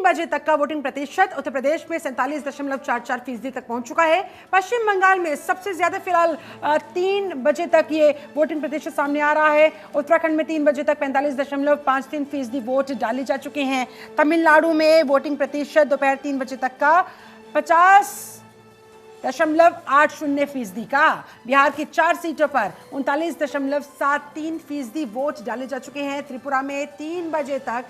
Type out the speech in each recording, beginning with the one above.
बजे तक का वोटिंग प्रतिशत उत्तर प्रदेश में 47.44% तक पहुंच चुका है। पश्चिम बंगाल में सबसे ज्यादा फिलहाल 3 बजे तक ये वोटिंग प्रतिशत सामने आ रहा है। उत्तराखंड में 3 बजे तक 45.53% वोट डाले जा चुके हैं। तमिलनाडु में वोटिंग प्रतिशत दोपहर 3 बजे तक का 50.80% का। बिहार की 4 सीटों पर 39.73% वोट डाले जा चुके हैं। त्रिपुरा में 3 बजे तक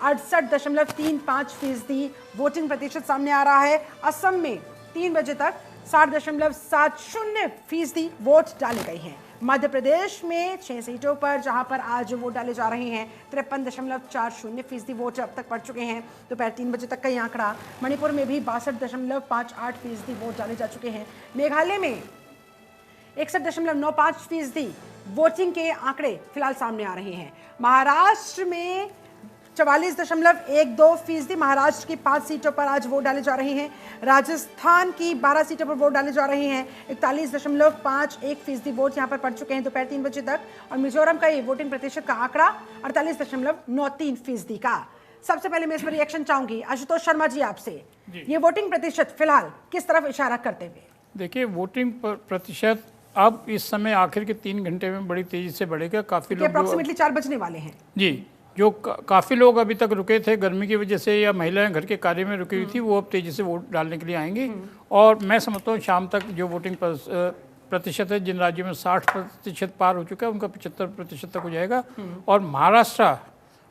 68.35% वोटिंग प्रतिशत सामने आ रहा है। असम में 3 बजे तक 60.70% वोट डाले गए हैं। मध्य प्रदेश में 6 सीटों पर जहां पर आज वोट डाले जा रहे हैं 53.40% वोट अब तक पड़ चुके हैं। दोपहर 3 बजे तक का ये आंकड़ा। मणिपुर में भी 62.58% वोट डाले जा चुके हैं। मेघालय में 61.95% वोटिंग के आंकड़े फिलहाल सामने आ रहे हैं। महाराष्ट्र में 44.12%, महाराष्ट्र की 5 सीटों पर आज वोट डाले जा रहे हैं। राजस्थान की 12 सीटों पर वोट डाले जा रहे हैं। 41.51% वोट यहां पर पड़ चुके हैं दोपहर 3 बजे तक। और मिजोरम का ये वोटिंग प्रतिशत का आंकड़ा 48.93% का। सबसे पहले मैं इसमें रिएक्शन चाहूंगी आशुतोष शर्मा जी आपसे। ये वोटिंग प्रतिशत फिलहाल किस तरफ इशारा करते हुए? देखिए, वोटिंग प्रतिशत अब इस समय आखिर के 3 घंटे में बड़ी तेजी से बढ़ेगा। काफी लोग अप्रॉक्सीमेटली 4 बजने वाले हैं जी, जो काफ़ी लोग अभी तक रुके थे गर्मी की वजह से या महिलाएं घर के कार्य में रुकी हुई थी, वो अब तेज़ी से वोट डालने के लिए आएंगी। और मैं समझता हूँ शाम तक जो वोटिंग प्रतिशत है, जिन राज्यों में 60% पार हो चुका है, उनका 75% तक हो जाएगा। और महाराष्ट्र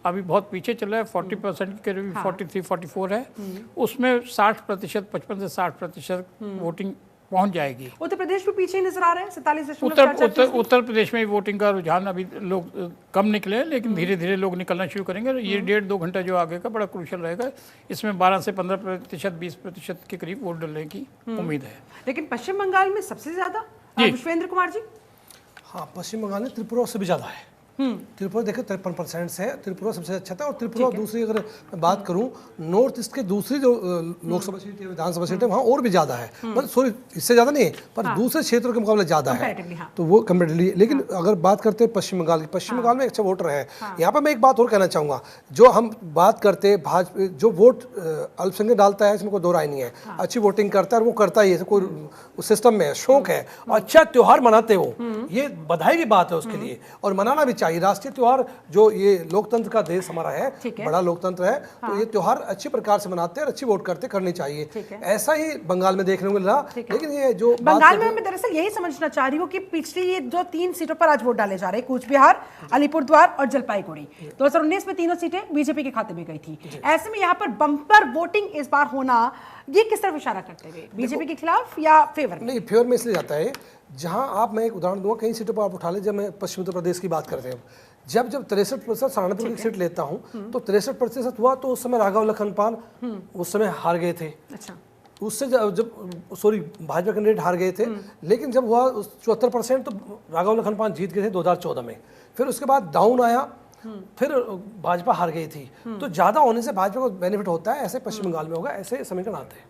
अभी बहुत पीछे चल रहा है, 40% के करीब 43-44 है। उसमें 60%, 55 से 60% वोटिंग पहुंच जाएगी। उत्तर प्रदेश में पीछे नजर आ रहे हैं 47.44%। उत्तर प्रदेश में वोटिंग का रुझान अभी लोग कम निकले हैं, लेकिन धीरे धीरे लोग निकलना शुरू करेंगे। ये 1.5-2 घंटा जो आगे का बड़ा क्रूशियल रहेगा। इसमें 12 से 15%, 20% के करीब वोट डालने की उम्मीद है। लेकिन पश्चिम बंगाल में सबसे ज्यादा विश्वेंद्र कुमार जी? हाँ, पश्चिम बंगाल में त्रिपुरा से भी ज्यादा है। त्रिपुरा देखो 53% से है। त्रिपुरा सबसे अच्छा था। और त्रिपुरा दूसरी अगर मैं बात करूं, नॉर्थ ईस्ट के दूसरी जो लोकसभा सीट है, विधानसभा सीट है, वहाँ और भी ज़्यादा है। मतलब सॉरी, इससे ज़्यादा नहीं है, पर दूसरे क्षेत्रों के मुकाबले ज़्यादा है। तो वो कंपेरेटिवली। लेकिन अगर बात करते हैं पश्चिम बंगाल की, पश्चिम बंगाल में अच्छा वोटर है। यहाँ पर मैं एक बात और कहना चाहूँगा, जो हम बात करते हैं भाजपा जो वोट अल्पसंख्यक डालता है, इसमें कोई दो राय नहीं है। अच्छी वोटिंग करता है और वो करता ही है, कोई सिस्टम में शौक है। अच्छा त्यौहार मनाते हो, ये बधाई की बात है उसके लिए, और मनाना भी चाहिए। राष्ट्रीय त्योहार जो ये लोकतंत्र का देश हमारा है, बड़ा लोकतंत्र है, तो ये त्योहार अच्छी प्रकार से मनाते हैं और अच्छी वोट करनी चाहिए। ऐसा ही बंगाल में देखने को मिल रहा। लेकिन ये जो बंगाल में मैं दरअसल यही समझना चाह रही हूँ कि पिछली ये जो 3 सीटों पर आज वोट डाले जा रहे हैं, कूच बिहार, अलीपुरद्वार और जलपाईगुड़ी, 2019 में तीनों सीटें बीजेपी के खाते में गई थी। ऐसे में यहाँ पर बम्पर वोटिंग इस बार होना, ये किस तरफ इशारा करते हुए? बीजेपी के खिलाफ या फेवर? नहीं, फेवर में इसलिए जाता है जहां आप, मैं एक उदाहरण दूंगा, कई सीटों पर आप उठा ले। जब मैं पश्चिम उत्तर प्रदेश की बात करते हैं, जब 63% सहारनपुर की सीट लेता हूं, तो 63% हुआ, तो उस समय राघव लखनपाल उस समय हार गए थे। अच्छा, उससे जब सॉरी भाजपा कैंडिडेट हार गए थे। लेकिन जब हुआ 74%, तो राघव लखनपाल जीत गए थे 2014 में। फिर उसके बाद डाउन आया, फिर भाजपा हार गई थी। तो ज्यादा होने से भाजपा को बेनिफिट होता है, ऐसे पश्चिम बंगाल में होगा, ऐसे समीकरण आते हैं।